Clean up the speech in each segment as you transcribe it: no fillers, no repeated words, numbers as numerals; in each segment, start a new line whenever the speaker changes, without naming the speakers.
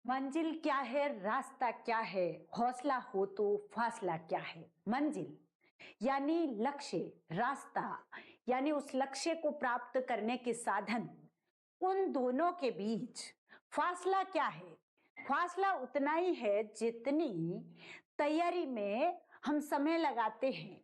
मंजिल क्या है, रास्ता क्या है, हौसला हो तो फासला क्या है। मंजिल यानी लक्ष्य, रास्ता यानी उस लक्ष्य को प्राप्त करने के साधन, उन दोनों के बीच फासला क्या है। फासला उतना ही है जितनी तैयारी में हम समय लगाते हैं।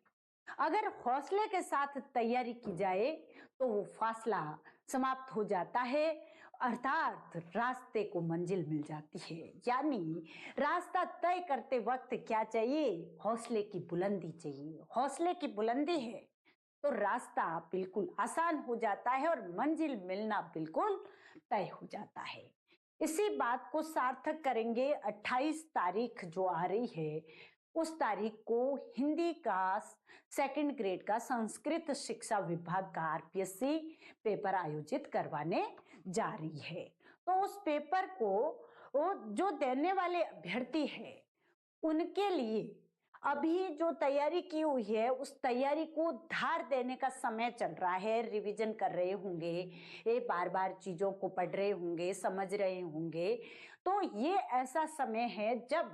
अगर हौसले के साथ तैयारी की जाए तो वो फासला समाप्त हो जाता है, अर्थात रास्ते को मंजिल मिल जाती है। यानी रास्ता तय करते वक्त क्या चाहिए? हौसले की बुलंदी चाहिए। हौसले की बुलंदी है तो रास्ता बिल्कुल आसान हो जाता है और मंजिल मिलना बिल्कुल तय हो जाता है। इसी बात को सार्थक करेंगे 28 तारीख जो आ रही है, उस तारीख को हिंदी का सेकंड ग्रेड का संस्कृत शिक्षा विभाग का आरपीएससी पेपर आयोजित करवाने जा रही है। तो उस पेपर को वो जो देने वाले अभ्यर्थी है उनके लिए अभी जो तैयारी की हुई है उस तैयारी को धार देने का समय चल रहा है। रिवीजन कर रहे होंगे, ये बार बार चीजों को पढ़ रहे होंगे, समझ रहे होंगे। तो ये ऐसा समय है जब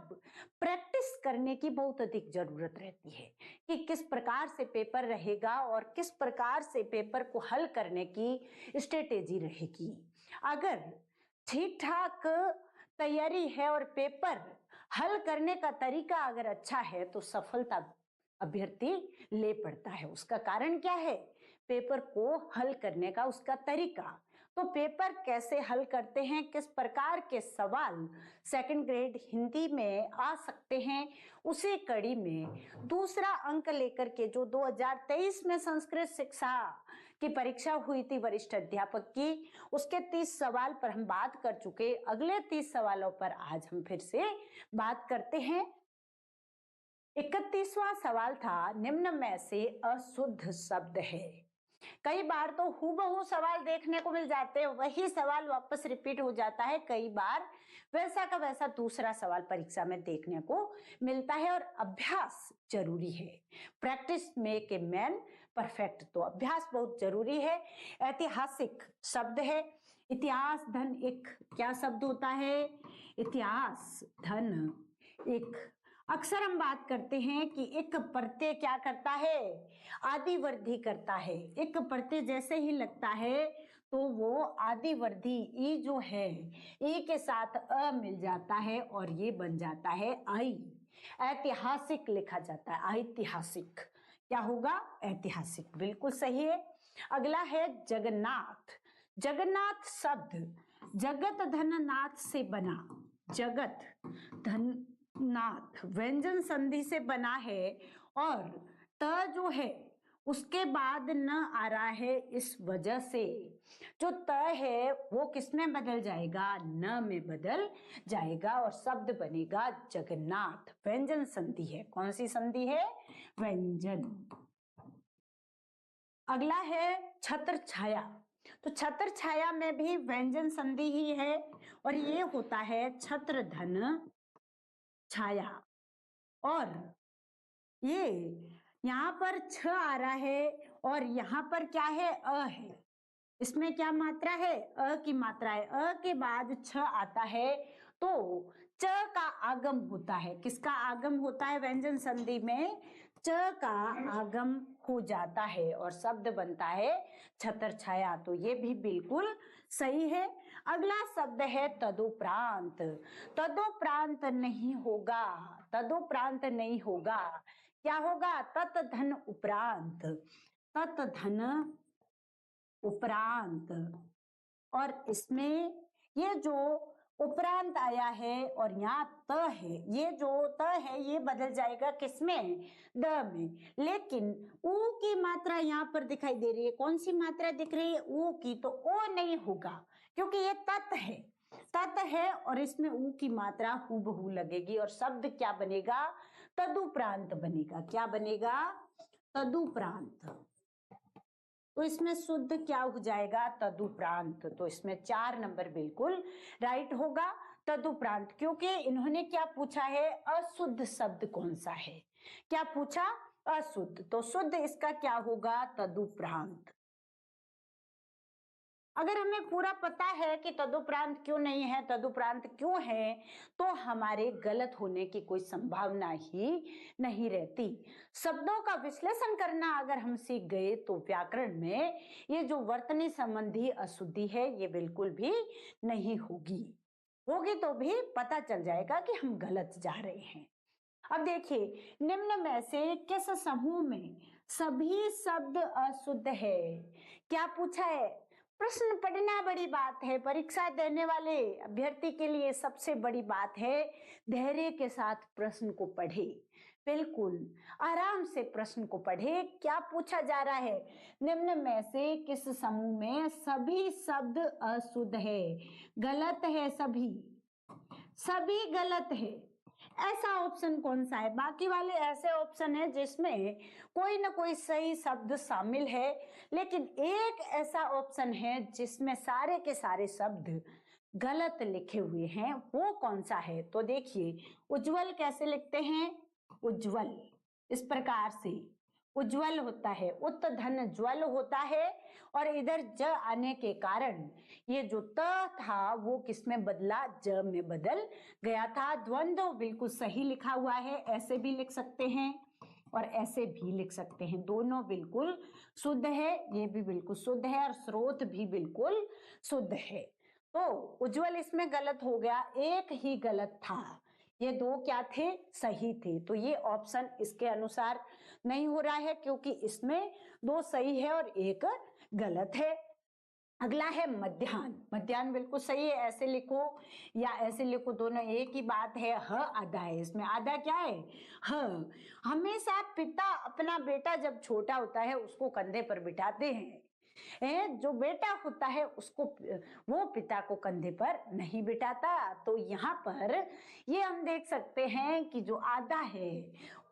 प्रैक्टिस करने की बहुत अधिक जरूरत रहती है कि किस प्रकार से पेपर रहेगा और किस प्रकार से पेपर को हल करने की स्ट्रेटेजी रहेगी। अगर ठीक ठाक तैयारी है और पेपर हल करने का तरीका अगर अच्छा है तो सफलता अभ्यर्थी ले पड़ता है। उसका कारण क्या है? पेपर को हल करने का उसका तरीका। तो पेपर कैसे हल करते हैं, किस प्रकार के सवाल सेकंड ग्रेड हिंदी में आ सकते हैं, उसी कड़ी में दूसरा अंक लेकर के जो 2023 में संस्कृत शिक्षा की परीक्षा हुई थी वरिष्ठ अध्यापक की, उसके 30 सवाल पर हम बात कर चुके। अगले 30 सवालों पर आज हम फिर से बात करते हैं। 31वां सवाल था, निम्न में से अशुद्ध शब्द है। कई बार तो हूबहू सवाल देखने को मिल जाते हैं, वही सवाल वापस रिपीट हो जाता है। कई बार वैसा का वैसा दूसरा सवाल परीक्षा में देखने को मिलता है और अभ्यास जरूरी है। Practice make a man perfect, तो अभ्यास बहुत जरूरी है। ऐतिहासिक शब्द है। इतिहास धन एक क्या शब्द होता है? इतिहास धन एक। अक्सर हम बात करते हैं कि एक प्रत्यय क्या करता है? आदि वृद्धि करता है। एक प्रत्यय जैसे ही लगता है तो वो आदि वृद्धि ई जो है, ई के साथ अ मिल जाता है और ये बन जाता है आई। ऐतिहासिक लिखा जाता है, ऐतिहासिक क्या होगा? ऐतिहासिक, बिल्कुल सही है। अगला है जगन्नाथ। जगन्नाथ शब्द जगत धन नाथ से बना, जगत धन नाथ व्यंजन संधि से बना है और त जो है उसके बाद न आ रहा है। इस वजह से जो त है वो किस में बदल जाएगा? न में बदल जाएगा और शब्द बनेगा जगन्नाथ। व्यंजन संधि है। कौन सी संधि है? व्यंजन। अगला है छत्र छाया। तो छत्र छाया में भी व्यंजन संधि ही है और ये होता है छत्र धन छाया। और ये यहाँ पर छ आ रहा है और यहाँ पर क्या है? अ है। इसमें क्या मात्रा है? अ की मात्रा है। अ के बाद छ आता है तो च का आगम होता है। किसका आगम होता है? व्यंजन संधि में च का आगम हो जाता है और शब्द बनता है छत्र छाया। तो ये भी बिल्कुल सही है। अगला शब्द है तदुपरांत। तदुपरांत नहीं होगा, तदुपरांत नहीं होगा। क्या होगा? तत् धन उपरांत, तत् धन उपरांत। और इसमें ये जो उपरांत आया है और यहाँ त है, ये जो त है ये बदल जाएगा किसमें? द में। लेकिन ऊ की मात्रा यहाँ पर दिखाई दे रही है। कौन सी मात्रा दिख रही है? ऊ की। तो ओ नहीं होगा क्योंकि ये तत् है, तत् है और इसमें ऊ की मात्रा हूबहू लगेगी और शब्द क्या बनेगा? तदुपरांत बनेगा। क्या बनेगा? तदुपरांत। तो इसमें शुद्ध क्या हो जाएगा? तदुपरांत। तो इसमें 4 नंबर बिल्कुल राइट होगा, तदुपरांत। क्योंकि इन्होंने क्या पूछा है? अशुद्ध शब्द कौन सा है? क्या पूछा? अशुद्ध। तो शुद्ध इसका क्या होगा? तदुपरांत। अगर हमें पूरा पता है कि तदुपरांत क्यों नहीं है, तदुपरांत क्यों है, तो हमारे गलत होने की कोई संभावना ही नहीं रहती। शब्दों का विश्लेषण करना अगर हम सीख गए तो व्याकरण में ये जो वर्तनी संबंधी अशुद्धि है ये बिल्कुल भी नहीं होगी। होगी तो भी पता चल जाएगा कि हम गलत जा रहे हैं। अब देखिए, निम्न में से किस समूह में सभी शब्द अशुद्ध है? क्या पूछा है? प्रश्न पढ़ना बड़ी बात है। परीक्षा देने वाले अभ्यर्थी के लिए सबसे बड़ी बात है धैर्य के साथ प्रश्न को पढ़े। बिल्कुल आराम से प्रश्न को पढ़े। क्या पूछा जा रहा है? निम्न में से किस समूह में सभी शब्द अशुद्ध है? गलत है सभी, सभी गलत है। ऐसा ऑप्शन कौन सा है? बाकी वाले ऐसे ऑप्शन है जिसमें कोई ना कोई सही शब्द शामिल है, लेकिन एक ऐसा ऑप्शन है जिसमें सारे के सारे शब्द गलत लिखे हुए हैं। वो कौन सा है? तो देखिए, उज्जवल कैसे लिखते हैं? उज्जवल इस प्रकार से उज्जवल होता है, उत धन ज्वल होता है, और इधर ज आने के कारण ये जो त था वो किसमें बदला? ज में बदल गया था। द्वंद्व बिल्कुल सही लिखा हुआ है, ऐसे भी लिख सकते हैं और ऐसे भी लिख सकते हैं, दोनों बिल्कुल शुद्ध है। ये भी बिल्कुल शुद्ध है और स्रोत भी बिल्कुल शुद्ध है। तो उज्जवल इसमें गलत हो गया, एक ही गलत था, ये दो क्या थे? सही थे। तो ये ऑप्शन इसके अनुसार नहीं हो रहा है क्योंकि इसमें दो सही है और एक गलत है। अगला है मध्याह्न। मध्याह्न बिल्कुल सही है, ऐसे लिखो या ऐसे लिखो, दोनों एक ही बात है। ह आधा है, इसमें आधा क्या है? ह। हमेशा पिता अपना बेटा जब छोटा होता है उसको कंधे पर बिठाते हैं, जो बेटा होता है उसको वो पिता को कंधे पर नहीं बिठाता। तो यहाँ पर ये हम देख सकते हैं कि जो आधा है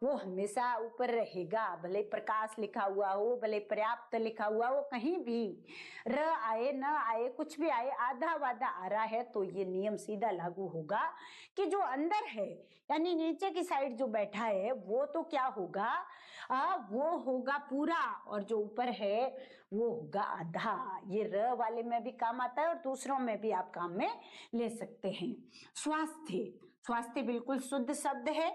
वो हमेशा ऊपर रहेगा, भले प्रकाश लिखा हुआ हो, भले पर्याप्त लिखा हुआ हो, कहीं भी र आए न आए, कुछ भी आए, आधा वाधा आ रहा है तो ये नियम सीधा लागू होगा कि जो अंदर है यानी नीचे की साइड जो बैठा है वो तो क्या होगा? वो होगा पूरा, और जो ऊपर है वो होगा आधा। ये र वाले में भी काम आता है और दूसरों में भी आप काम में ले सकते हैं। स्वास्थ्य, स्वास्थ्य बिल्कुल शुद्ध शब्द है,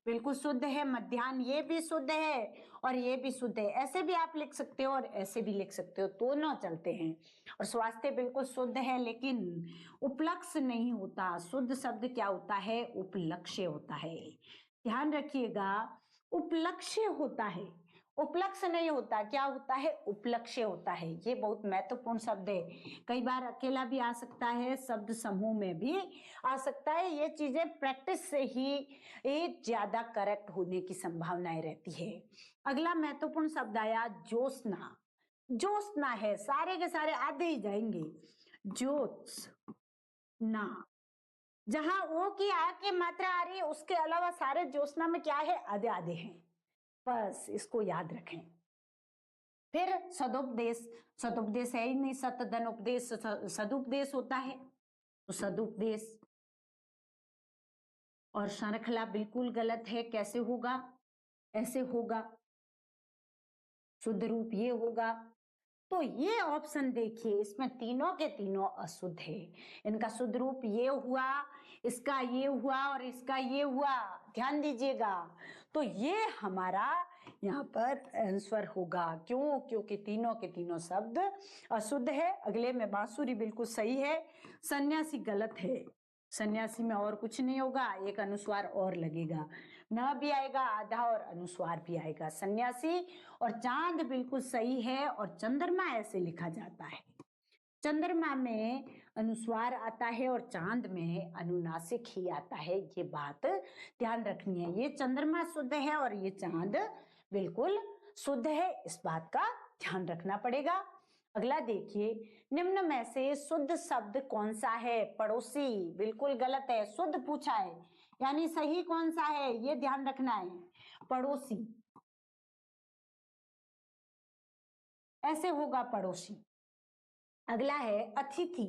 बिल्कुल शुद्ध है। मध्याह्न ये भी शुद्ध है और ये भी शुद्ध है, ऐसे भी आप लिख सकते हो और ऐसे भी लिख सकते हो, दोनों चलते हैं। और स्वास्थ्य बिल्कुल शुद्ध है लेकिन उपलक्ष्य नहीं होता। शुद्ध शब्द क्या होता है? उपलक्ष्य होता है। ध्यान रखिएगा, उपलक्ष्य होता है, उपलक्ष्य नहीं होता। क्या होता है? उपलक्ष्य होता है। ये बहुत महत्वपूर्ण शब्द है, कई बार अकेला भी आ सकता है, शब्द समूह में भी आ सकता है। ये चीजें प्रैक्टिस से ही एक ज्यादा करेक्ट होने की संभावनाएं रहती है। अगला महत्वपूर्ण शब्द आया ज्योत्सना। ज्योत्सना है, सारे के सारे आधे ही जाएंगे। ज्योत्सना, जहां ओ की आ की मात्रा आ रही है उसके अलावा सारे ज्योत्सना में क्या है? आधे आधे हैं, बस इसको याद रखें। फिर सदुपदेश, सदुपदेश है ही नहीं, सतधन उपदेश सदुपदेश होता है, तो सदुपदेश। और श्रृंखला बिल्कुल गलत है, कैसे होगा? ऐसे होगा, शुद्ध रूप ये होगा। तो ये ऑप्शन देखिए, इसमें तीनों के तीनों अशुद्ध है। इनका शुद्ध रूप ये हुआ, इसका ये हुआ और इसका ये हुआ, ध्यान दीजिएगा। तो ये हमारा यहाँ पर आंसर होगा। क्यों? क्योंकि तीनों के तीनों शब्द अशुद्ध है। अगले में बांसुरी बिल्कुल सही है, सन्यासी गलत है। सन्यासी में और कुछ नहीं होगा, एक अनुस्वार और लगेगा, न भी आएगा आधा और अनुस्वार भी आएगा। सन्यासी और चांद बिल्कुल सही है, और चंद्रमा ऐसे लिखा जाता है। चंद्रमा में अनुस्वार आता है और चांद में अनुनासिक ही आता है, ये बात ध्यान रखनी है। ये चंद्रमा शुद्ध है और ये चांद बिल्कुल शुद्ध है, इस बात का ध्यान रखना पड़ेगा। अगला देखिए, निम्न में से शुद्ध शब्द कौन सा है? पड़ोसी बिल्कुल गलत है, शुद्ध पूछा है यानी सही कौन सा है ये ध्यान रखना है। पड़ोसी ऐसे होगा, पड़ोसी। अगला है अतिथि,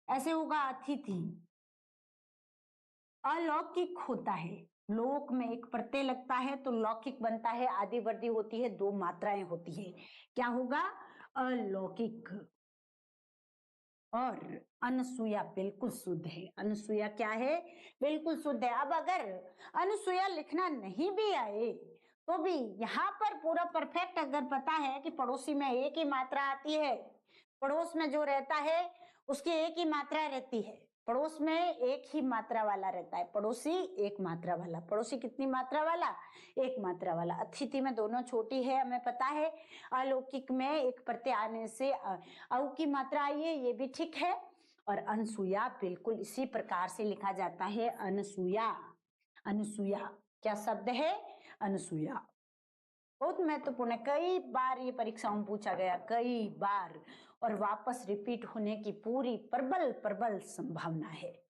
ऐसे होगा अतिथि। अलौकिक होता है, लोक में एक प्रत्यय लगता है तो लौकिक बनता है, आदि वर्दी होती है, दो मात्राएं होती है, क्या होगा? अलौकिक। और अनुसुईया बिल्कुल शुद्ध है। अनुसुईया क्या है? बिल्कुल शुद्ध है। अब अगर अनुसुईया लिखना नहीं भी आए तो भी यहाँ पर पूरा परफेक्ट अगर पता है कि पड़ोसी में एक ही मात्रा आती है, पड़ोस में जो रहता है उसकी एक ही मात्रा रहती है, पड़ोस में एक ही मात्रा वाला रहता है, पड़ोसी एक मात्रा वाला। पड़ोसी कितनी मात्रा वाला? एक मात्रा वाला। अतिथि में दोनों छोटी है, हमें पता है। अलौकिक में एक प्रत्यय आने से औ की मात्रा आई है, ये भी ठीक है। और अनुसुईया बिल्कुल इसी प्रकार से लिखा जाता है। अनुसुईया, अनुसुईया क्या शब्द है? अनुसुईया। बहुत महत्वपूर्ण है, कई बार ये परीक्षाओं में पूछा गया, कई बार, और वापस रिपीट होने की पूरी प्रबल प्रबल संभावना है।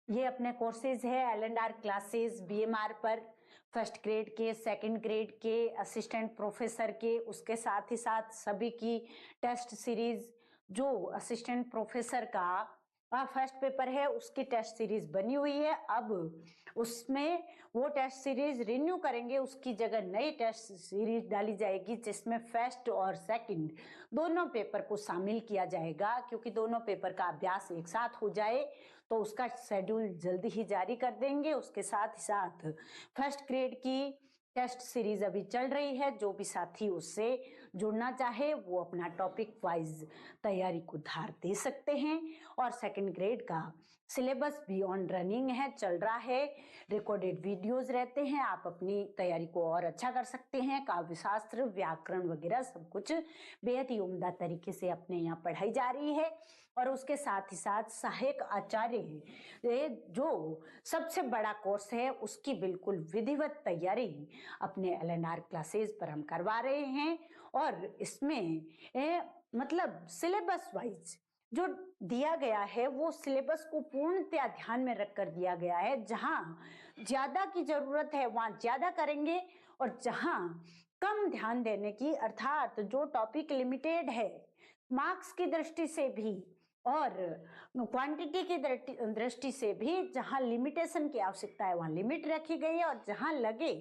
ये अपने कोर्सेज है L&R क्लासेस BMR पर, फर्स्ट ग्रेड के, सेकंड ग्रेड के, असिस्टेंट प्रोफेसर के, उसके साथ ही साथ सभी की टेस्ट सीरीज, जो असिस्टेंट प्रोफेसर का फर्स्ट पेपर है उसकी टेस्ट सीरीज बनी हुई है। अब उसमें वो टेस्ट सीरीज रिन्यू करेंगे, उसकी जगह नई टेस्ट सीरीज डाली जाएगी जिसमें फर्स्ट और सेकंड दोनों पेपर को शामिल किया जाएगा, क्योंकि दोनों पेपर का अभ्यास एक साथ हो जाए तो उसका शेड्यूल जल्दी ही जारी कर देंगे। उसके साथ ही साथ फर्स्ट ग्रेड की टेस्ट सीरीज अभी चल रही है, जो भी साथी उससे जुड़ना चाहे वो अपना टॉपिक वाइज तैयारी को धार दे सकते हैं। और सेकंड ग्रेड का सिलेबस भी ऑन रनिंग है, चल रहा है, रिकॉर्डेड वीडियोस रहते हैं, आप अपनी तैयारी को और अच्छा कर सकते हैं। काव्य शास्त्र, व्याकरण वगैरह सब कुछ बेहद ही उम्दा तरीके से अपने यहाँ पढ़ाई जा रही है। और उसके साथ ही साथ सहायक आचार्य जो सबसे बड़ा कोर्स है उसकी बिल्कुल विधिवत तैयारी अपने L&R क्लासेस पर हम करवा रहे हैं। और इसमें मतलब सिलेबस वाइज जो दिया गया है वो सिलेबस को पूर्णतः ध्यान में रखकर दिया गया है। जहां ज्यादा की जरूरत है वहां ज्यादा करेंगे, और जहां कम ध्यान देने की, अर्थात जो टॉपिक लिमिटेड है मार्क्स की दृष्टि से भी और क्वांटिटी की दृष्टि से भी, जहां लिमिटेशन की आवश्यकता है वहां लिमिट रखी गई है, और जहां लगे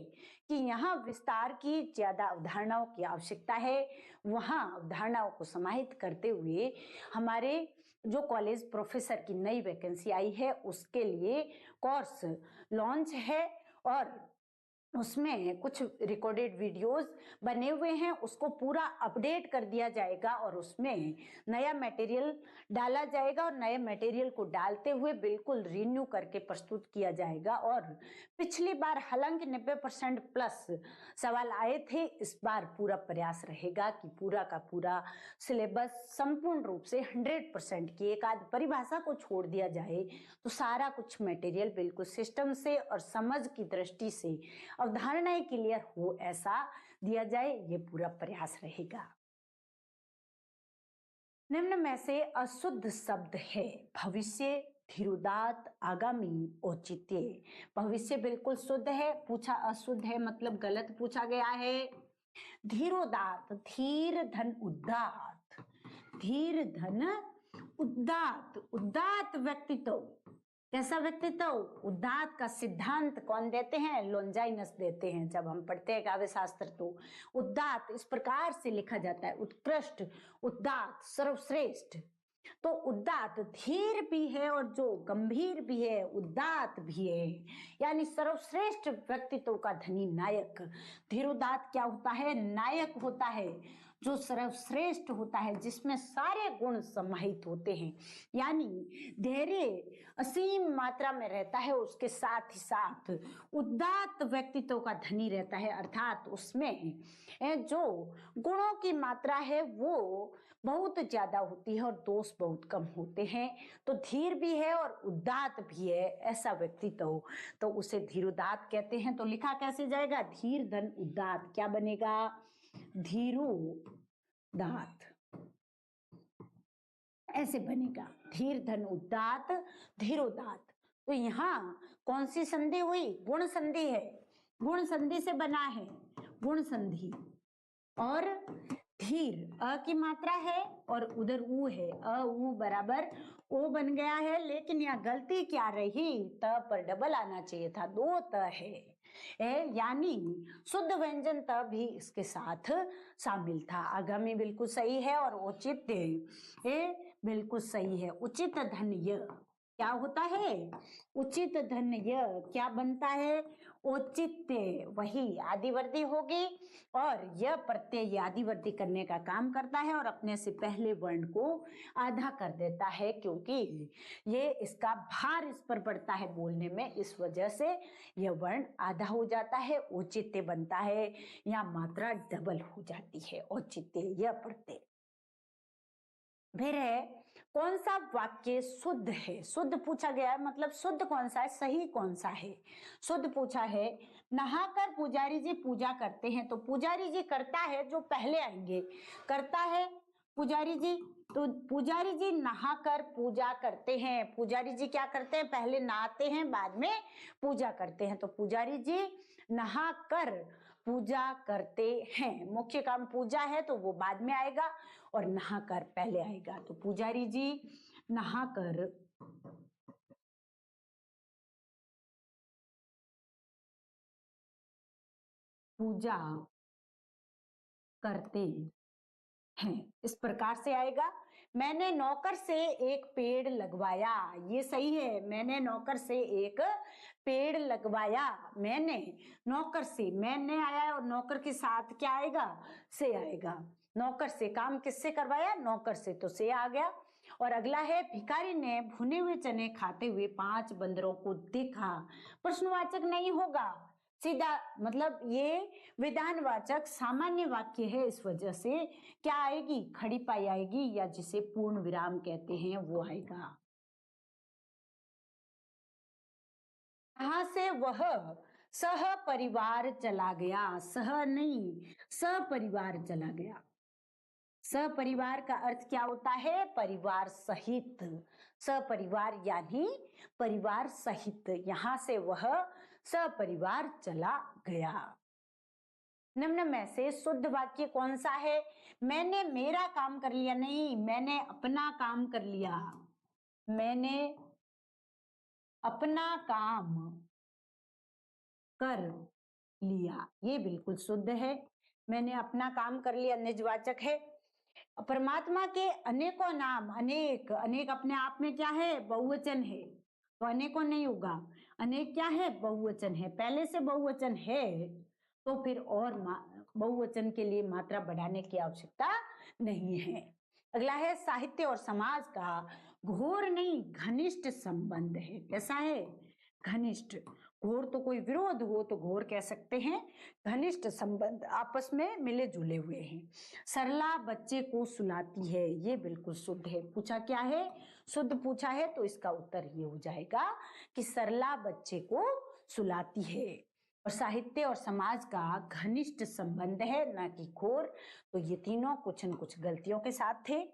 कि यहाँ विस्तार की ज्यादा अवधारणाओं की आवश्यकता है वहां अवधारणाओं को समाहित करते हुए हमारे जो कॉलेज प्रोफेसर की नई वैकेंसी आई है उसके लिए कोर्स लॉन्च है। और उसमें कुछ रिकॉर्डेड वीडियोस बने हुए हैं, उसको पूरा अपडेट कर दिया जाएगा और उसमें नया मटेरियल डाला जाएगा, और नए मटेरियल को डालते हुए बिल्कुल रिन्यू करके प्रस्तुत किया जाएगा। और पिछली बार हालांकि 90% प्लस सवाल आए थे, इस बार पूरा प्रयास रहेगा कि पूरा का पूरा सिलेबस संपूर्ण रूप से 100% की, एक आध परिभाषा को छोड़ दिया जाए तो सारा कुछ मटेरियल बिल्कुल सिस्टम से और समझ की दृष्टि से अवधारणाएं क्लियर हो ऐसा दिया जाए, ये पूरा प्रयास रहेगा। निम्न में से अशुद्ध शब्द है भविष्य, धीरोदात्त, आगामी, औचित्य। भविष्य बिल्कुल शुद्ध है, पूछा अशुद्ध है मतलब गलत पूछा गया है। धीरोदात्त, धीर धन उदात्त, धीर धन उदात्त, उदात्त व्यक्तित्व। कैसा व्यक्तित्व? उदात्त का सिद्धांत कौन देते हैं? लोंजाइनस देते हैं। जब हम पढ़ते हैं काव्य शास्त्र तो उदात्त इस प्रकार से लिखा जाता है, उत्कृष्ट, उदात्त, सर्वश्रेष्ठ। तो उदात्त धीर भी है और जो गंभीर भी है उदात्त भी है, यानी सर्वश्रेष्ठ व्यक्तित्व का धनी नायक। धीरोदात्त क्या होता है? नायक होता है जो सर्वश्रेष्ठ होता है, जिसमें सारे गुण समाहित होते हैं, यानी धैर्य असीम मात्रा में रहता है, उसके साथ ही साथ उदात्त व्यक्तित्व का धनी रहता है, अर्थात उसमें जो गुणों की मात्रा है वो बहुत ज्यादा होती है और दोष बहुत कम होते हैं। तो धीर भी है और उदात्त भी है ऐसा व्यक्तित्व, तो उसे धीरोदात्त कहते हैं। तो लिखा कैसे जाएगा? धीर धन उदात्त। क्या बनेगा? धीरोदात्त ऐसे बनेगा, धीर धन उदात्त, धीरोदात्त। तो यहाँ कौन सी संधि हुई? गुण संधि है, गुण संधि से बना है, गुण संधि। और धीर अ की मात्रा है और उधर ऊ है, अ ऊ बराबर ओ बन गया है, लेकिन यहाँ गलती क्या रही? त पर डबल आना चाहिए था, दो त है, यानी शुद्ध व्यंजन त भी इसके साथ शामिल था। आगामी बिल्कुल सही है और औचित्य बिल्कुल सही है। उचित धन्य क्या होता है? उचित धन्य क्या बनता है? औचित्य, वही आदिवर्ती होगी और यह प्रत्यय आदिवर्ती करने का काम करता है और अपने से पहले वर्ण को आधा कर देता है, क्योंकि ये इसका भार इस पर पड़ता है बोलने में, इस वजह से यह वर्ण आधा हो जाता है, औचित्य बनता है या मात्रा डबल हो जाती है। औचित्य यह प्रत्यय। फिर है, कौन सा वाक्य शुद्ध है? शुद्ध पूछा गया है, मतलब शुद्ध कौन सा है, सही कौन सा है? शुद्ध पूछा है, नहाकर पुजारी जी पूजा करते हैं, तो पुजारी जी करता है जो पहले आएंगे, करता है पुजारी जी, तो पुजारी जी नहाकर पूजा करते हैं। पुजारी जी क्या करते हैं? पहले नहाते हैं, बाद में पूजा करते हैं, तो पुजारी जी नहाकर पूजा करते हैं। मुख्य काम पूजा है तो वो बाद में आएगा और नहाकर पहले आएगा, तो पुजारी जी नहाकर पूजा करते हैं, इस प्रकार से आएगा। मैंने नौकर से एक पेड़ लगवाया, ये सही है। मैंने नौकर से एक पेड़ लगवाया। मैंने नौकर से, मैंने आया और नौकर के साथ क्या आएगा? से आएगा। नौकर से काम किससे करवाया? नौकर से, तो से आ गया। और अगला है, भिखारी ने भुने हुए चने खाते हुए 5 बंदरों को देखा। प्रश्नवाचक नहीं होगा, सीधा मतलब ये विधानवाचक सामान्य वाक्य है, इस वजह से क्या आएगी? खड़ी पाई आएगी, या जिसे पूर्ण विराम कहते हैं वो आएगा। यहां से वह सह परिवार चला गया, सह नहीं सपरिवार चला गया। सपरिवार का अर्थ क्या होता है? परिवार सहित। सपरिवार यानी परिवार सहित। यहां से वह सपरिवार चला गया। निम्न में से शुद्ध वाक्य कौन सा है? मैंने मेरा काम कर लिया, नहीं, मैंने अपना काम कर लिया। मैंने अपना काम कर लिया, ये बिल्कुल शुद्ध है। मैंने अपना काम कर लिया निजवाचक है। परमात्मा के अनेकों नाम, अनेक, अनेक अपने आप में क्या है? बहुवचन है, तो अनेकों नहीं होगा। अनेक क्या है? बहुवचन है। पहले से बहुवचन है तो फिर और बहुवचन के लिए मात्रा बढ़ाने की आवश्यकता नहीं है। अगला है, साहित्य और समाज का घोर नहीं घनिष्ठ संबंध है। कैसा है? घनिष्ठ। घोर तो कोई विरोध हो तो घोर कह सकते हैं, घनिष्ठ संबंध, आपस में मिले जुले हुए हैं। सरला बच्चे को सुलाती है, ये बिल्कुल शुद्ध है। पूछा क्या है? शुद्ध पूछा है, तो इसका उत्तर ये हो जाएगा कि सरला बच्चे को सुलाती है। और साहित्य और समाज का घनिष्ठ संबंध है, ना कि घोर। तो ये तीनों कुछ न कुछ गलतियों के साथ थे।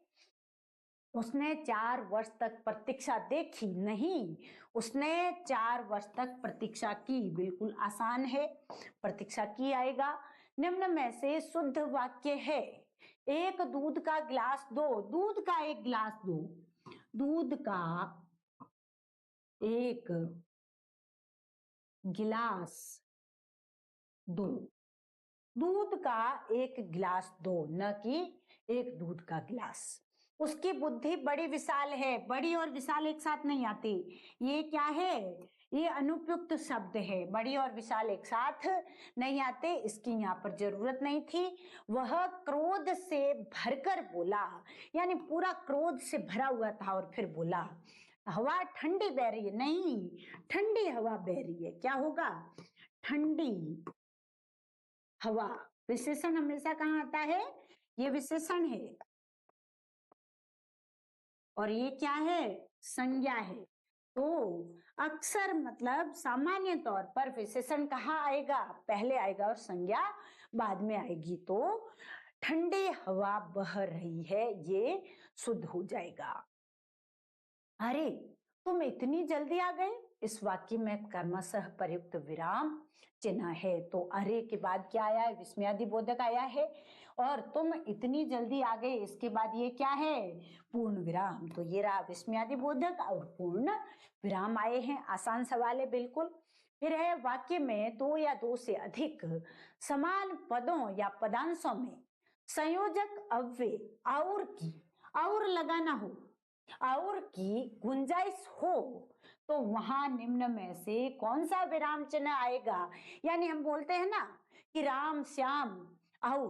उसने 4 वर्ष तक प्रतीक्षा देखी, नहीं, उसने 4 वर्ष तक प्रतीक्षा की, बिल्कुल आसान है, प्रतीक्षा की आएगा। निम्न में से शुद्ध वाक्य है, एक दूध का गिलास दो, दूध का एक गिलास दो, दूध का एक गिलास दो, दूध का एक गिलास दो, न कि एक दूध का गिलास। उसकी बुद्धि बड़ी विशाल है, बड़ी और विशाल एक साथ नहीं आती। ये क्या है? ये अनुपयुक्त शब्द है, बड़ी और विशाल एक साथ नहीं आते, इसकी यहाँ पर जरूरत नहीं थी। वह क्रोध से भरकर बोला, यानी पूरा क्रोध से भरा हुआ था और फिर बोला। हवा ठंडी बह रही है, नहीं, ठंडी हवा बह रही है। क्या होगा? ठंडी हवा। विशेषण हमेशा कहाँ आता है? ये विशेषण है और ये क्या है? संज्ञा है। तो अक्सर मतलब सामान्य तौर पर विशेषण कहाँ आएगा? पहले आएगा और संज्ञा बाद में आएगी। तो ठंडी हवा बह रही है, ये शुद्ध हो जाएगा। अरे तुम इतनी जल्दी आ गए, इस वाक्य में कर्मशः प्रयुक्त विराम चिन्ह है। तो अरे के बाद क्या आया है? विस्मयादि बोधक आया है। और तुम इतनी जल्दी आ गए, इसके बाद ये क्या है? पूर्ण विराम। तो ये रहा विस्मयादि बोधक और पूर्ण विराम आए हैं। आसान सवाल है बिल्कुल। फिर है, वाक्य में 2 या 2 से अधिक समान पदों या पदांशों में संयोजक अव्यय और की और लगाना हो, और की गुंजाइश हो तो वहां निम्न में से कौन सा विराम चिन्ह आएगा। यानी हम बोलते हैं ना कि राम श्याम और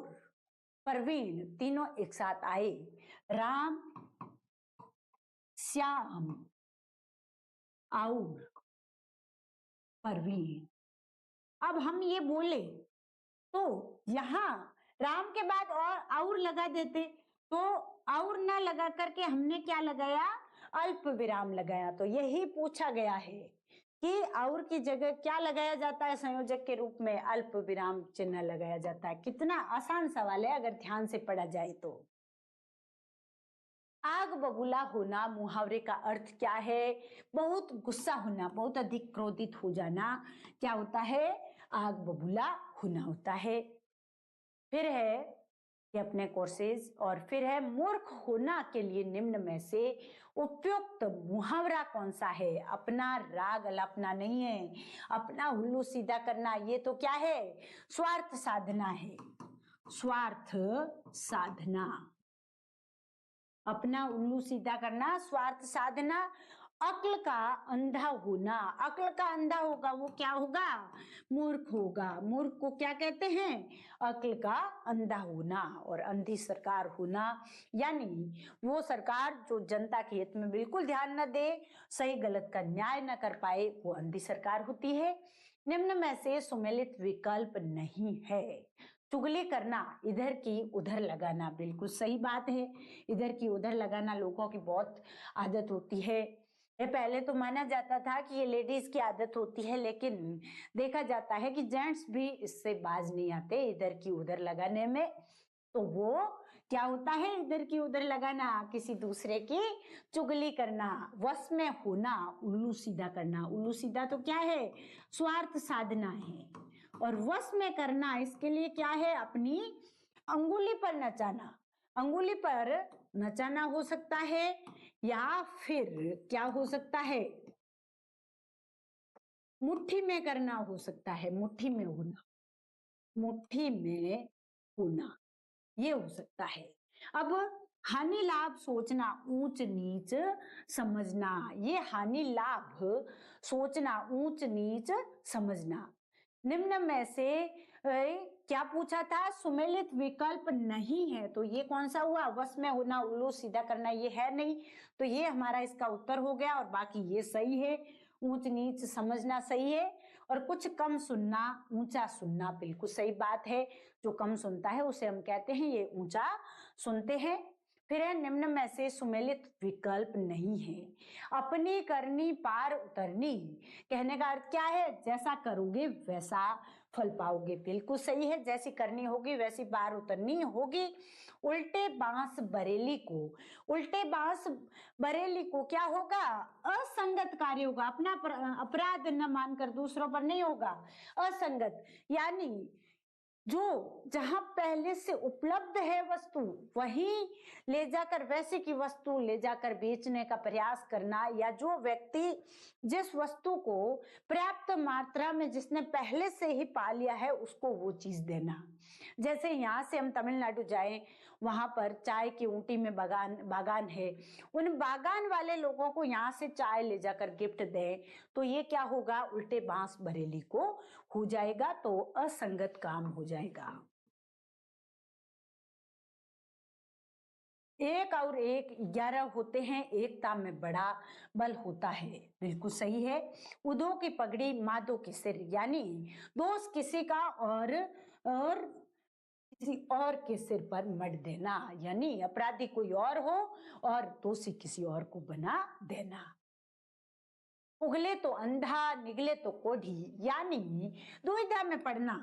प्रवीण तीनों एक साथ आए, राम श्याम और प्रवीण। अब हम ये बोले तो यहाँ राम के बाद और लगा देते, तो और ना लगा करके हमने क्या लगाया, अल्प विराम लगाया। तो यही पूछा गया है कि और की जगह क्या लगाया जाता है, संयोजक के रूप में अल्प विराम चिन्ह लगाया जाता है। कितना आसान सवाल है अगर ध्यान से पढ़ा जाए तो। आग बबूला होना मुहावरे का अर्थ क्या है, बहुत गुस्सा होना, बहुत अधिक क्रोधित हो जाना क्या होता है, आग बबूला होना होता है। फिर है कि अपने कोर्सेज, और फिर है मूर्ख होना के लिए निम्न में से उपयुक्त मुहावरा कौन सा है। अपना राग अलापना नहीं है, अपना हुल्लू सीधा करना, ये तो क्या है, स्वार्थ साधना है, स्वार्थ साधना। अपना उल्लू सीधा करना, स्वार्थ साधना। अक्ल का अंधा होना, अक्ल का अंधा होगा वो क्या होगा, मूर्ख होगा। मूर्ख को क्या कहते हैं, अक्ल का अंधा होना। और अंधी सरकार होना, यानी वो सरकार जो जनता के हित में बिल्कुल ध्यान न दे, सही गलत का न्याय न कर पाए, वो अंधी सरकार होती है। निम्न में से सुमेलित विकल्प नहीं है। चुगली करना, इधर की उधर लगाना, बिल्कुल सही बात है। इधर की उधर लगाना लोगों की बहुत आदत होती है। ये पहले तो माना जाता था कि ये लेडीज की आदत होती है, लेकिन देखा जाता है कि जेंट्स भी इससे बाज नहीं आते इधर की उधर लगाने में। तो वो क्या होता है, इधर की उधर लगाना, किसी दूसरे की चुगली करना। वश में होना, उल्लू सीधा करना। उल्लू सीधा तो क्या है, स्वार्थ साधना है। और वश में करना, इसके लिए क्या है, अपनी अंगुली पर नचाना। अंगुली पर नचाना हो सकता है, या फिर क्या हो सकता है, मुट्ठी में करना हो सकता है, मुट्ठी में होना, मुट्ठी में होना, ये हो सकता है। अब हानि लाभ सोचना, ऊंच नीच समझना, ये हानि लाभ सोचना, ऊंच नीच समझना। निम्न में से क्या पूछा था, सुमेलित विकल्प नहीं है, तो ये कौन सा हुआ, वश में होना, उल्लू सीधा करना, ये है नहीं, तो ये हमारा इसका उत्तर हो गया। और बाकी ये सही है, ऊंच नीच समझना सही है। और कुछ कम सुनना, ऊंचा सुनना, बिल्कुल सही बात है। जो कम सुनता है उसे हम कहते हैं ये ऊंचा सुनते हैं। फिर है निम्न में से सुमेलित विकल्प नहीं है। अपनी करनी पार उतरनी, कहने का अर्थ क्या है, जैसा करोगे वैसा फल पाओगे, बिल्कुल सही है। जैसी करनी होगी वैसी पार उतरनी होगी। उल्टे बांस बरेली को, उल्टे बांस बरेली को क्या होगा, असंगत कार्य होगा। अपना अपराध न मानकर दूसरों पर नहीं होगा, असंगत, यानी जो जहां पहले से उपलब्ध है वस्तु, वही ले जाकर, वैसे की वस्तु ले जाकर बेचने का प्रयास करना, या जो व्यक्ति जिस वस्तु को पर्याप्त मात्रा में जिसने पहले से ही पा लिया है उसको वो चीज देना। जैसे यहाँ से हम तमिलनाडु जाएं, वहां पर चाय की ऊंटी में बागान है, उन बागान वाले लोगों को यहाँ से चाय ले जाकर गिफ्ट दें, तो ये क्या होगा, उल्टे बांस बरेली को हो जाएगा, तो असंगत काम हो जाएगा। एक और एक 11 होते हैं, एकता में बड़ा बल होता है, बिल्कुल सही है। उदो की पगड़ी माधो के सिर, यानी दोष किसी का और किसी और के सिर पर मत देना, यानी अपराधी कोई और हो और दोषी किसी और को बना देना। उगले तो अंधा, निगले तो कोढ़ी, यानी दुविधा में पड़ना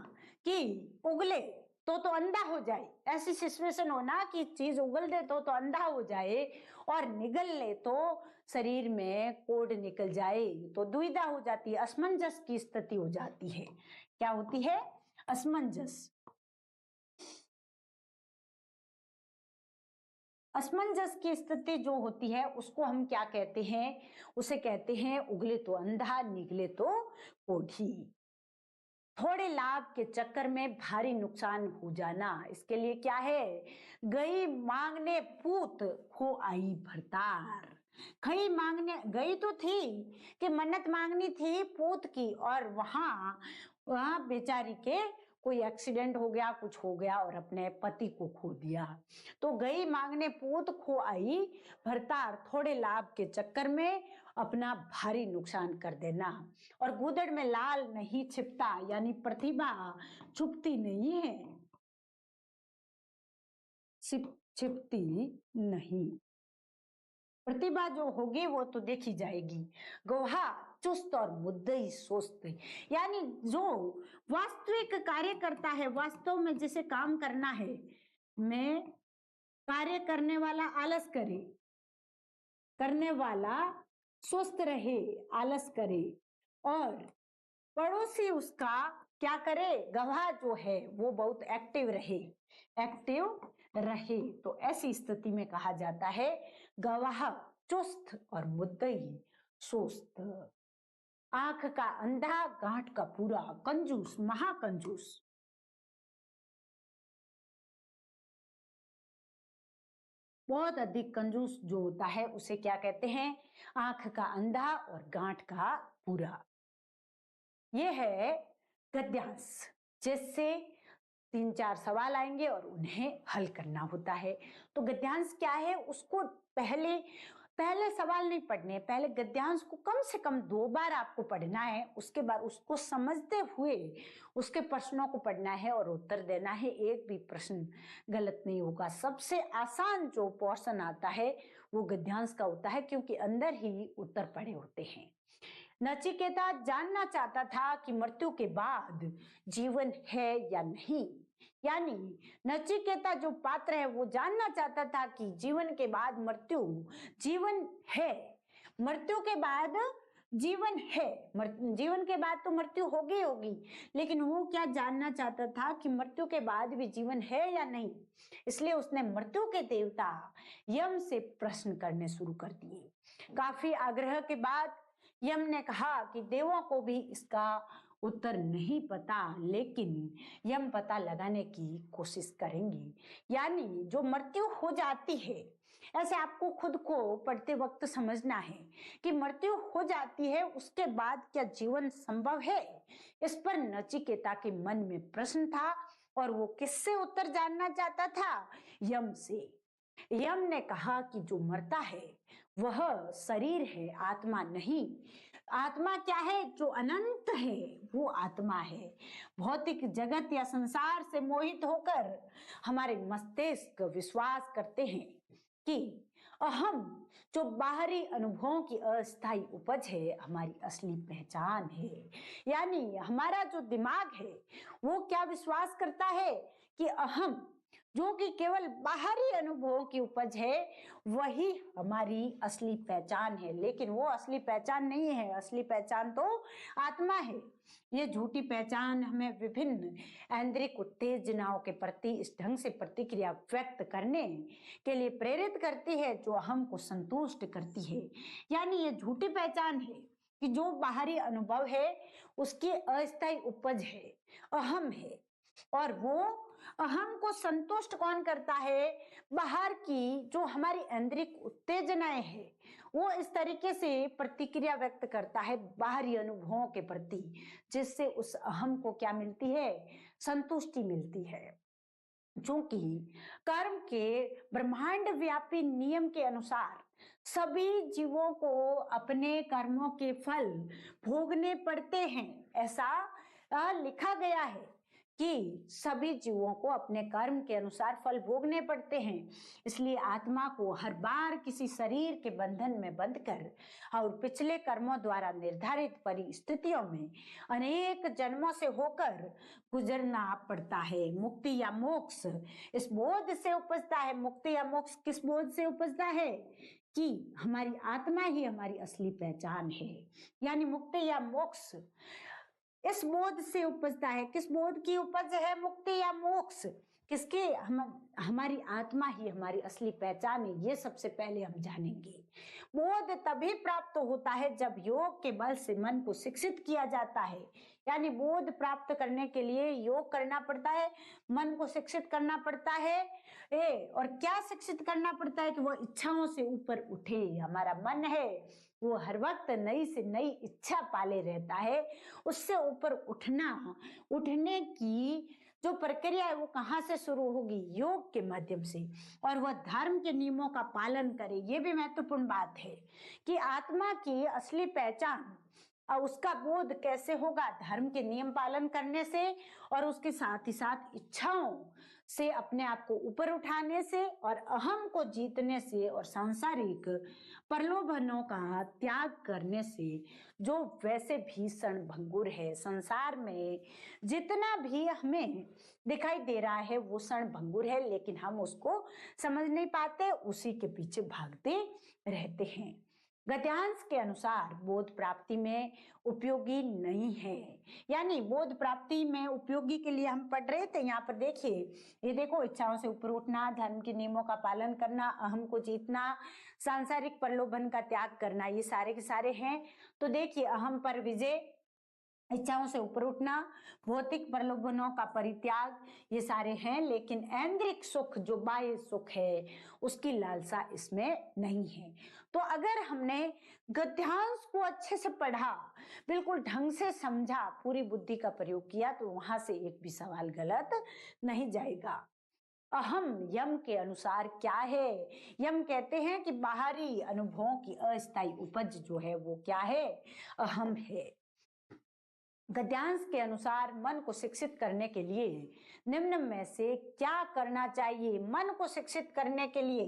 कि उगले तो अंधा हो जाए, ऐसी सिचुएशन होना कि चीज उगल दे तो अंधा हो जाए, और निगल ले तो शरीर में कोढ़ निकल जाए, तो दुविधा हो जाती है, असमंजस की स्थिति हो जाती है। क्या होती है, असमंजस। असमंजस की स्थिति जो होती है उसको हम क्या कहते हैं, उसे कहते हैं उगले तो अंधा, निगले तो कोढ़ी। थोड़े लाभ के चक्कर में भारी नुकसान हो जाना, इसके लिए क्या है, गई मांगने पूत हो आई भरतार, खई मांगने गई तो थी कि मन्नत मांगनी थी पूत की, और वहां वहां बेचारी के कोई एक्सीडेंट हो गया, कुछ हो गया और अपने पति को खो दिया। तो गई मांगने पूत, खो आई भरतार, थोड़े लाभ के चक्कर में अपना भारी नुकसान कर देना। और गूदड़ में लाल नहीं छिपता, यानी प्रतिभा छुपती नहीं है, छिपती नहीं। प्रतिभा जो होगी वो तो देखी जाएगी। गवाह चुस्त और मुद्दई सुस्त, यानी जो वास्तविक कार्य करता है, वास्तव में जिसे काम करना है, मैं कार्य करने वाला आलस करे, करने वाला सुस्त रहे, आलस करे, और पड़ोसी उसका क्या करे, गवाह जो है वो बहुत एक्टिव रहे, एक्टिव रहे। तो ऐसी स्थिति में कहा जाता है गवाह चुस्त और मुद्दई सुस्त। आंख का अंधा, गांठ का पूरा, कंजूस, महाकंजूस। बहुत अधिक कंजूस जो होता है उसे क्या कहते हैं, आंख का अंधा और गांठ का पूरा। ये है गद्यांश, जिससे 3-4 सवाल आएंगे और उन्हें हल करना होता है। तो गद्यांश क्या है, उसको पहले सवाल नहीं पढ़ने, पहले गद्यांश को कम से कम 2 बार आपको पढ़ना है, उसके बाद उसको समझते हुए उसके प्रश्नों को पढ़ना है और उत्तर देना है। एक भी प्रश्न गलत नहीं होगा। सबसे आसान जो पोर्शन आता है वो गद्यांश का होता है, क्योंकि अंदर ही उत्तर पड़े होते हैं। नचिकेता जानना चाहता था कि मृत्यु के बाद जीवन है या नहीं, यानी नचिकेता जो पात्र है वो जानना चाहता था कि जीवन के बाद मृत्यु, जीवन है, मृत्यु के बाद जीवन है, जीवन के बाद तो मृत्यु होगी होगी, लेकिन वो क्या जानना चाहता था कि मृत्यु के बाद भी जीवन है या नहीं। इसलिए उसने मृत्यु के देवता यम से प्रश्न करने शुरू कर दिए। काफी आग्रह के बाद यम ने कहा कि देवों को भी इसका उत्तर नहीं पता, लेकिन यम पता लगाने की कोशिश करेंगे। यानी जो मृत्यु हो जाती है, ऐसे आपको खुद को पढ़ते वक्त समझना है कि मृत्यु हो जाती है, उसके बाद क्या जीवन संभव है। इस पर नचिकेता के मन में प्रश्न था और वो किससे उत्तर जानना चाहता था, यम से। यम ने कहा कि जो मरता है वह शरीर है, आत्मा नहीं। आत्मा क्या है, जो अनंत है वो आत्मा है। भौतिक जगत या संसार से मोहित होकर हमारे मस्तिष्क विश्वास करते हैं कि अहम, जो बाहरी अनुभवों की अस्थायी उपज है, हमारी असली पहचान है। यानी हमारा जो दिमाग है वो क्या विश्वास करता है कि अहम, जो कि केवल बाहरी अनुभवों की उपज है, वही हमारी असली पहचान है। लेकिन वो असली पहचान नहीं है, असली पहचान तो आत्मा है। ये झूठी पहचान हमें विभिन्न ऐन्द्रिक उत्तेजनाओं के प्रति इस ढंग से प्रतिक्रिया व्यक्त करने के लिए प्रेरित करती है जो अहम को संतुष्ट करती है। यानी ये झूठी पहचान है कि जो बाहरी अनुभव है उसकी अस्थायी उपज है, अहम है, और वो अहम को संतुष्ट कौन करता है, बाहर की जो हमारी आंतरिक उत्तेजनाएं है वो इस तरीके से प्रतिक्रिया व्यक्त करता है बाहरी अनुभवों के प्रति, जिससे उस अहम को क्या मिलती है, संतुष्टि मिलती है। क्योंकि कर्म के ब्रह्मांड व्यापी नियम के अनुसार सभी जीवों को अपने कर्मों के फल भोगने पड़ते हैं। ऐसा लिखा गया है कि सभी जीवों को अपने कर्म के अनुसार फल भोगने पड़ते हैं। इसलिए आत्मा को हर बार किसी शरीर के बंधन में बंधकर और पिछले कर्मों द्वारा निर्धारित परिस्थितियों में अनेक जन्मों से होकर गुजरना पड़ता है। मुक्ति या मोक्ष इस बोध से उपजता है। मुक्ति या मोक्ष किस बोध से उपजता है कि हमारी आत्मा ही हमारी असली पहचान है। यानी मुक्ति या मोक्ष इस बोध से उपजता है। किस बोध की उपज है मुक्ति या मोक्ष, किसके हमारी आत्मा ही हमारी असली पहचान है, ये सबसे पहले हम जानेंगे। बोध तभी प्राप्त होता है जब योग के बल से मन को शिक्षित किया जाता है। यानी बोध प्राप्त करने के लिए योग करना पड़ता है, मन को शिक्षित करना पड़ता है। और क्या शिक्षित करना पड़ता है कि वो इच्छाओं से ऊपर उठे। हमारा मन है वो हर वक्त नई से नई इच्छा पाले रहता है, उससे ऊपर उठने की जो प्रक्रिया है वो कहाँ से शुरू होगी? योग के माध्यम से। और वह धर्म के नियमों का पालन करे। ये भी महत्वपूर्ण बात है कि आत्मा की असली पहचान और उसका बोध कैसे होगा? धर्म के नियम पालन करने से, और उसके साथ ही साथ इच्छाओं से अपने आप को ऊपर उठाने से, और अहम को जीतने से, और सांसारिक प्रलोभनों का त्याग करने से, जो वैसे भीषण भंगुर है। संसार में जितना भी हमें दिखाई दे रहा है वो क्षण भंगुर है, लेकिन हम उसको समझ नहीं पाते, उसी के पीछे भागते रहते हैं। गद्यांश के अनुसार बोध प्राप्ति में उपयोगी नहीं है। यानी बोध प्राप्ति में उपयोगी के लिए हम पढ़ रहे थे। यहाँ पर देखिए, ये देखो, इच्छाओं से ऊपर उठना, धर्म के नियमों का पालन करना, अहम को जीतना, सांसारिक प्रलोभन का त्याग करना, ये सारे के सारे हैं। तो देखिए, अहम पर विजय, इच्छाओं से ऊपर उठना, भौतिक प्रलोभनों का परित्याग, ये सारे हैं। लेकिन ऐन्द्रिक सुख, जो बाह्य सुख है, उसकी लालसा इसमें नहीं है। तो अगर हमने गद्यांश को अच्छे से पढ़ा, बिल्कुल ढंग से समझा, पूरी बुद्धि का प्रयोग किया, तो वहां से एक भी सवाल गलत नहीं जाएगा। अहम यम के अनुसार क्या है? यम कहते हैं कि बाहरी अनुभवों की अस्थायी उपज जो है वो क्या है? अहम है। गद्यांश के अनुसार मन को शिक्षित करने के लिए निम्न में से क्या करना चाहिए? मन को शिक्षित करने के लिए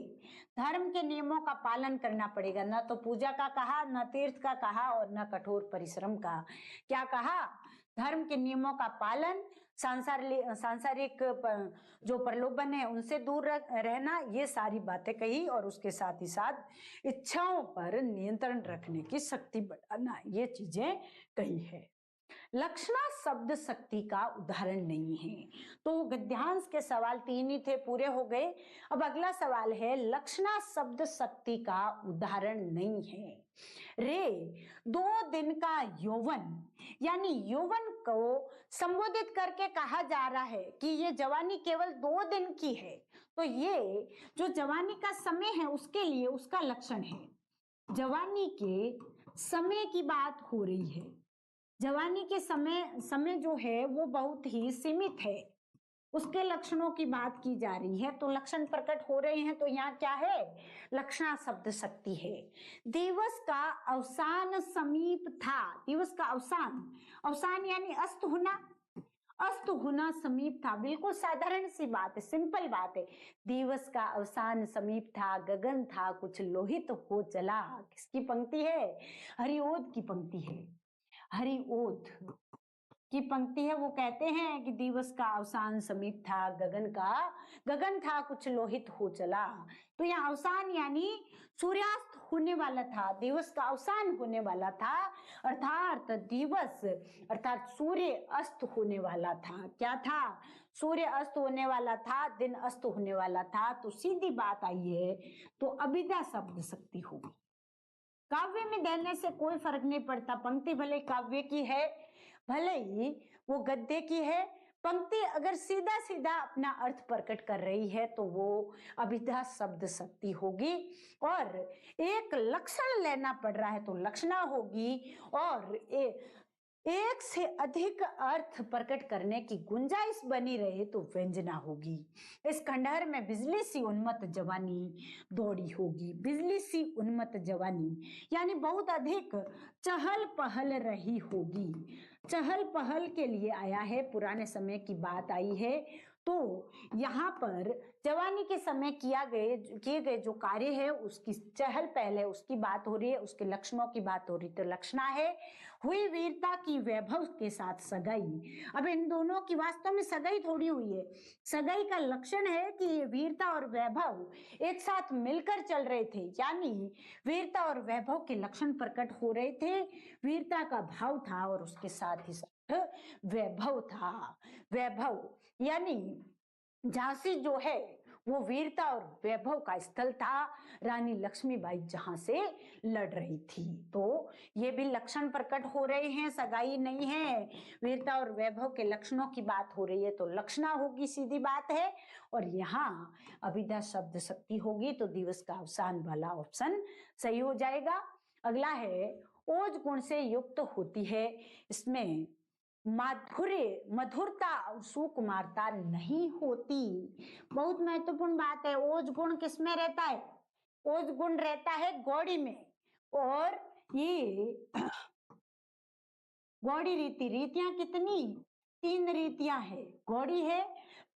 धर्म के नियमों का पालन करना पड़ेगा। न तो पूजा का कहा, न तीर्थ का कहा, और न कठोर परिश्रम का। क्या कहा? धर्म के नियमों का पालन, सांसारिक जो प्रलोभन है उनसे दूर रहना, ये सारी बातें कही। और उसके साथ ही साथ इच्छाओं पर नियंत्रण रखने की शक्ति बढ़ाना, ये चीजें कही है। लक्षणा शब्द शक्ति का उदाहरण नहीं है। तो गद्यांश के सवाल 3 ही थे, पूरे हो गए। अब अगला सवाल है, लक्षणा शब्द शक्ति का उदाहरण नहीं है। रे 2 दिन का यौवन, यानी यौवन को संबोधित करके कहा जा रहा है कि ये जवानी केवल 2 दिन की है। तो ये जो जवानी का समय है उसके लिए उसका लक्षण है। जवानी के समय की बात हो रही है। जवानी के समय जो है वो बहुत ही सीमित है, उसके लक्षणों की बात की जा रही है। तो लक्षण प्रकट हो रहे हैं। तो यहाँ क्या है? लक्षणा शब्द शक्ति है। दिवस का अवसान समीप था। दिवस का अवसान यानी अस्त होना समीप था। बिल्कुल साधारण सी बात है, सिंपल बात है। दिवस का अवसान समीप था, गगन था कुछ लोहित हो चला। किसकी पंक्ति है? हरिओद की पंक्ति है। हरिओद की पंक्ति है। वो कहते हैं कि दिवस का अवसान समीप था, गगन था कुछ लोहित हो चला। तो यहाँ अवसान यानी सूर्यास्त होने वाला था, दिवस का अवसान होने वाला था, अर्थात दिवस अर्थात सूर्य अस्त होने वाला था। क्या था? सूर्य अस्त होने वाला था, दिन अस्त होने वाला था। तो सीधी बात आई है, तो अभिधा शब्द शक्ति होगी। काव्य में देने से कोई फर्क नहीं पड़ता। पंक्ति भले काव्य की है, भले ही वो गद्य की है, पंक्ति अगर सीधा सीधा अपना अर्थ प्रकट कर रही है तो वो अभिधा शब्द शक्ति होगी। और एक लक्षण लेना पड़ रहा है तो लक्षणा होगी, और एक से अधिक अर्थ प्रकट करने की गुंजाइश बनी रहे तो व्यंजना होगी। इस खंडहर में बिजली सी उन्मत्त जवानी दौड़ी होगी। बिजली सी उन्मत्त जवानी यानी बहुत अधिक चहल पहल रही होगी। चहल पहल के लिए आया है, पुराने समय की बात आई है। तो यहाँ पर जवानी के समय किए गए जो कार्य है उसकी चहल पहल है, उसकी बात हो रही है, उसके लक्षणों की बात हो रही है। तो लक्षणा है हुई वीरता की वैभव के साथ सगाई। अब इन दोनों की वास्तव में सगाई थोड़ी हुई है। सगाई का लक्षण है कि ये वीरता और वैभव एक साथ मिलकर चल रहे थे, यानी वीरता और वैभव के लक्षण प्रकट हो रहे थे। वीरता का भाव था और उसके साथ ही साथ वैभव था। वैभव यानी झांसी जो है वो वीरता और वैभव का स्थल था। रानी लक्ष्मीबाई जहां से लड़ रही थी। तो ये भी लक्षण प्रकट हो रहे हैं, सगाई नहीं है, वीरता और वैभव के लक्षणों की बात हो रही है तो लक्षणा होगी, सीधी बात है। और यहाँ अभिधा शब्द शक्ति होगी तो दिवस का अवसान वाला ऑप्शन सही हो जाएगा। अगला है ओज गुण से युक्त होती है, इसमें माधुर्य, मधुरता और सुकुमारता नहीं होती। बहुत महत्वपूर्ण बात है। ओज गुण किसमें रहता है? ओज गुण रहता है गौड़ी में। और ये गौड़ी रीति, रीतियां कितनी? 3 रीतियां है। गौड़ी है,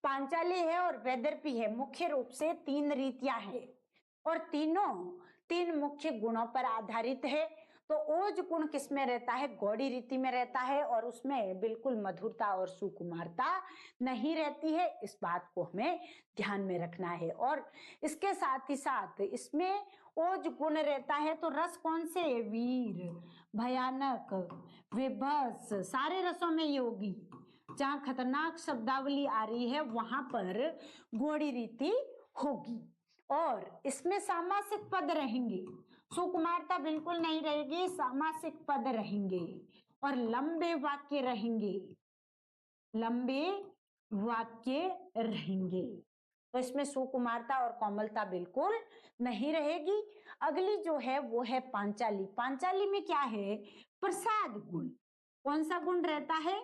पांचाली है और वैदर्भी है। मुख्य रूप से 3 रीतियां है और तीनों 3 मुख्य गुणों पर आधारित है। तो ओज गुण किसमें रहता है? गौड़ी रीति में रहता है और उसमें बिल्कुल मधुरता और सुकुमारता नहीं रहती है। इस बात को हमें ध्यान में रखना है। और इसके साथ ही साथ इसमें ओज गुण रहता है तो रस कौन से? वीर, भयानक, विभत्स, सारे रसों में ये होगी। जहां खतरनाक शब्दावली आ रही है वहां पर गौड़ी रीति होगी। और इसमें सामासिक पद रहेंगे, सुकुमारता बिल्कुल नहीं रहेगी, सामासिक पद रहेंगे और लंबे वाक्य रहेंगे, लंबे वाक्य रहेंगे। तो इसमें सुकुमारता और कोमलता बिल्कुल नहीं रहेगी। अगली जो है वो है पांचाली। पांचाली में क्या है? प्रसाद गुण। कौन सा गुण रहता है?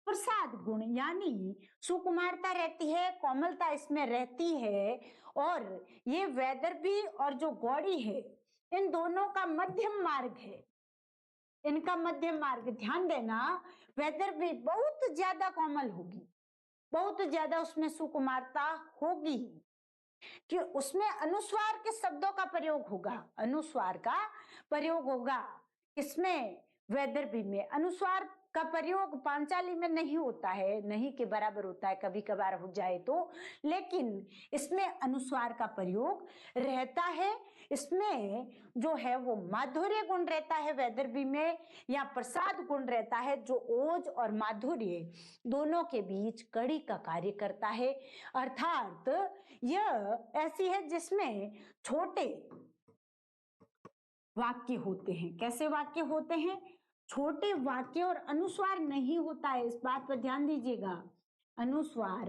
प्रसाद गुण, यानी सुकुमारता रहती है, कोमलता इसमें रहती है। और ये वैदर्भी और जो गौड़ी है इन दोनों का मध्यम मार्ग है, इनका मध्यम मार्ग। ध्यान देना, वैदर्भी बहुत ज्यादा कोमल होगी, बहुत ज्यादा उसमें सुकुमारता होगी कि उसमें अनुस्वार के शब्दों का प्रयोग होगा, अनुस्वार का प्रयोग होगा। इसमें वैदर्भी में अनुस्वार का प्रयोग पांचाली में नहीं होता है, नहीं के बराबर होता है, कभी कभार हो जाए तो, लेकिन इसमें अनुस्वार का प्रयोग रहता है। इसमें जो है वो माधुर्य गुण रहता है वैदर्भी में, या प्रसाद गुण रहता है जो ओज और माधुर्य दोनों के बीच कड़ी का कार्य करता है। अर्थात यह ऐसी है जिसमें छोटे वाक्य होते हैं। कैसे वाक्य होते हैं? छोटे वाक्य और अनुस्वार नहीं होता है, इस बात पर ध्यान दीजिएगा, अनुस्वार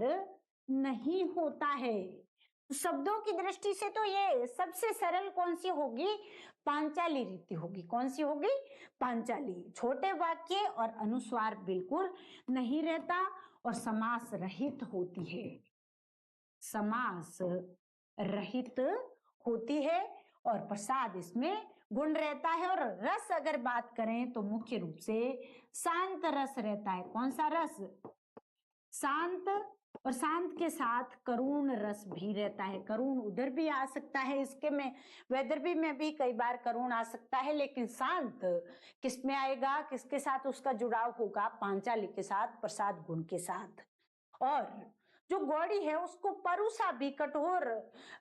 नहीं होता है। शब्दों की दृष्टि से तो ये सबसे सरल कौन सी होगी? पांचाली रीति होगी। कौन सी होगी? पांचाली। छोटे वाक्य और अनुस्वार बिल्कुल नहीं रहता और समास रहित होती है, समास रहित होती है और प्रसाद इसमें गुण रहता है। और रस अगर बात करें तो मुख्य रूप से शांत रस रहता है। कौन सा रस? शांत। और शांत के साथ करुण रस भी रहता है। करुण उधर भी आ सकता है, इसके में वैदर्भी में भी कई बार करुण आ सकता है, लेकिन शांत किस में आएगा, किसके साथ उसका जुड़ाव होगा? पांचाली के साथ, प्रसाद गुण के साथ। और जो गौड़ी है उसको परुषा भी, कठोर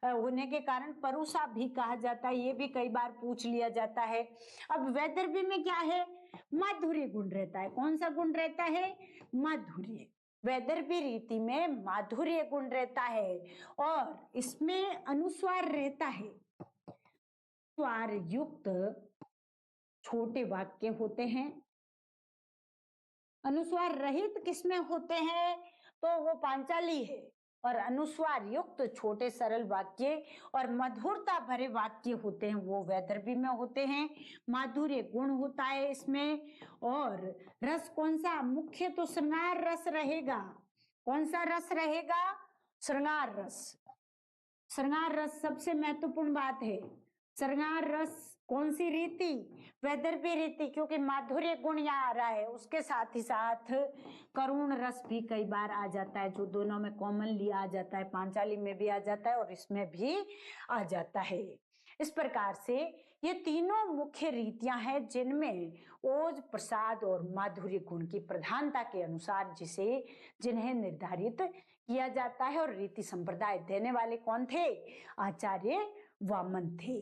होने के कारण परुषा भी कहा जाता है, ये भी कई बार पूछ लिया जाता है। अब वैदर्भी में क्या है? माधुर्य गुण रहता है। कौन सा गुण रहता है? माधुर्य। वैदर्भी रीति में माधुर्य गुण रहता है और इसमें अनुस्वार रहता है। अनुस्वार युक्त छोटे वाक्य होते हैं। अनुस्वार रहित किसमें होते हैं? तो वो पांचाली है। और अनुस्वार युक्त छोटे सरल वाक्य और मधुरता भरे वाक्य होते हैं वो वैदर्भी में होते हैं। माधुर्य गुण होता है इसमें। और रस कौन सा? मुख्य तो श्रृंगार रस रहेगा। कौन सा रस रहेगा? श्रृंगार रस। श्रृंगार रस सबसे महत्वपूर्ण बात है। श्रृंगार रस कौन सी रीति? वैदर्भी रीति, क्योंकि माधुर्य गुण यहाँ आ रहा है। उसके साथ ही साथ करुण रस भी कई बार आ जाता है, जो दोनों में कॉमनली आ जाता है, पांचाली में भी आ जाता है और इसमें भी आ जाता है। इस प्रकार से ये तीनों मुख्य रीतियां हैं जिनमें ओज, प्रसाद और माधुर्य गुण की प्रधानता के अनुसार जिन्हें निर्धारित किया जाता है। और रीति संप्रदाय देने वाले कौन थे? आचार्य वामन थे।